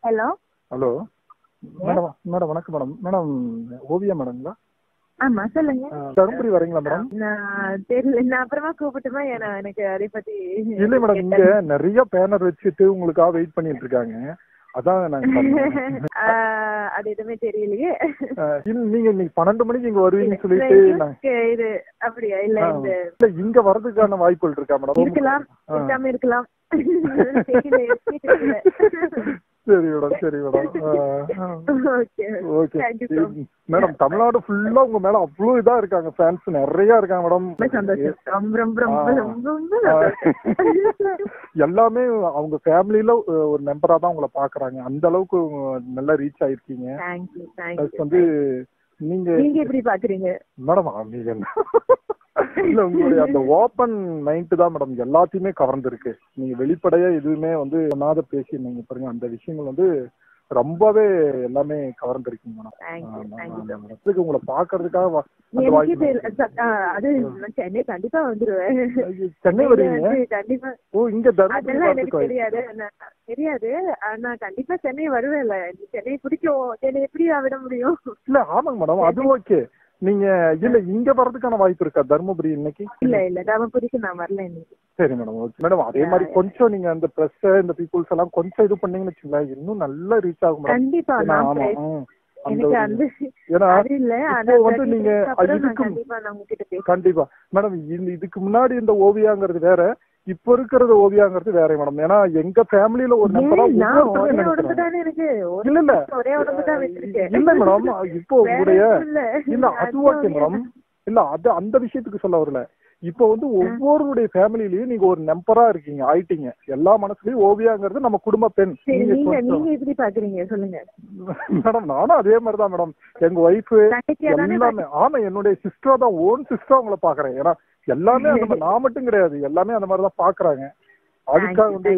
Hello hello madam madam வணக்கம் madam. Madam Oviya மேடங்களா? ஆமா சொல்லுங்க. தருமபுரி வரீங்களா மேடம்? நான் தெரியல, நான் அப்புறமா கூப்பிட்டுமா, ஏன்னா எனக்கு அதை பத்தி இல்லை மேடம், இங்க நிறைய பேனர் வச்சுட்டு உங்களுக்காக வெயிட் பண்ணிட்டு இருக்காங்க. அதான் நாங்க அது எதுவுமே தெரியலையே. நீங்க இன்னைக்கு 12 மணிக்கு இங்க வருவீங்கன்னு சொல்லிட்டு இது அப்படியா? இல்ல இல்ல இங்க வர்றதுக்கான வாய்ப்புகள் இருக்கா மேடம்? இருக்கலாம், இருக்காம இருக்கலாம். சரி மேடம், சரி மேடம். ஓகே மேடம், தமிழ்நாடு ஃபுல்லா உங்க மேல அவ்வளவு இதா இருக்காங்க, ஃபேன்ஸ் நிறைய இருக்காங்க மேடம். எல்லாமே அவங்க ஃபேமிலில ஒரு மெம்பரா தான் உங்களை பாக்குறாங்க. அந்த அளவுக்கு நல்லா ரீச் ஆயிருக்கீங்க. வந்து நீங்க எப்படி பாக்குறீங்க மேடம்? நீங்க இல்ல, உங்களுடைய அந்த ஓப்பன் மைண்ட் தான் மேடம் எல்லாத்தையுமே கவர்ந்துருக்கு. நீங்க வெளிப்படையா எதுவுமே வந்து சொன்னாத பேசி நீங்க பாருங்க, அந்த விஷயங்கள் வந்து ரொம்பவே எல்லாமே கவர்ந்துருக்கீங்க மேடம். உங்களை பாக்குறதுக்காக சென்னை கண்டிப்பா வந்துருவேன். சென்னை வருவீங்க கண்டிப்பா. ஓ, இங்க எனக்கு தெரியாது, ஆனா கண்டிப்பா சென்னை வருவேன்ல. சென்னை பிடிக்கும், சென்னை எப்படி விட முடியும்? இல்ல ஆமாங்க மேடம், அது ஓகே. நீங்க இல்ல இங்க வர்றதுக்கான வாய்ப்பு இருக்கா தர்மபுரி இன்னைக்கு? இல்ல தர்மபுரிக்கு நான் வரல இன்னைக்கு. சரி மேடம், ஓகே மேடம். அதே மாதிரி கொஞ்சம் நீங்க அந்த பிரஸ் இந்த பீப்புள்ஸ் எல்லாம் கொஞ்சம் இது பண்ணீங்கன்னு வச்சுங்களேன், இன்னும் நல்லா ரீச் ஆகும் மேடம். கண்டிப்பா. ஆமா, கண்டிப்பா மேடம். இதுக்கு முன்னாடி இந்த ஓவியாங்கிறது வேற, இப்ப இருக்கிறது ஓவியாங்கிறது வேற மேடம். ஏன்னா எங்க ஃபேமிலியில ஒரு நம்பரா இல்ல இல்ல மேடம், இப்போ உங்களுடைய இல்ல அது ஓகே மேடம். இல்ல அது அந்த விஷயத்துக்கு சொல்ல வரல. இப்ப வந்து ஒவ்வொருடைய ஃபேமிலிலயும் நீங்க ஒரு நம்பரா இருக்கீங்க, ஆயிட்டீங்க. எல்லா மனசுலயும் ஓவியாங்கிறது நம்ம குடும்ப பெண். நீங்க எப்படி பாக்குறீங்க சொல்லுங்க மேடம்? நானும் அதே மாதிரிதான் மேடம். எங்க ஒய்ஃப் எல்லாமே ஆமா, என்னுடைய சிஸ்டரா தான், ஓன் சிஸ்டரா உங்களை பாக்குறேன். ஏன்னா எல்லாமே அந்த மாதிரி, நான் மட்டும் கிடையாது, எல்லாமே அந்த மாதிரிதான் பாக்குறாங்க. அதுக்காக வந்து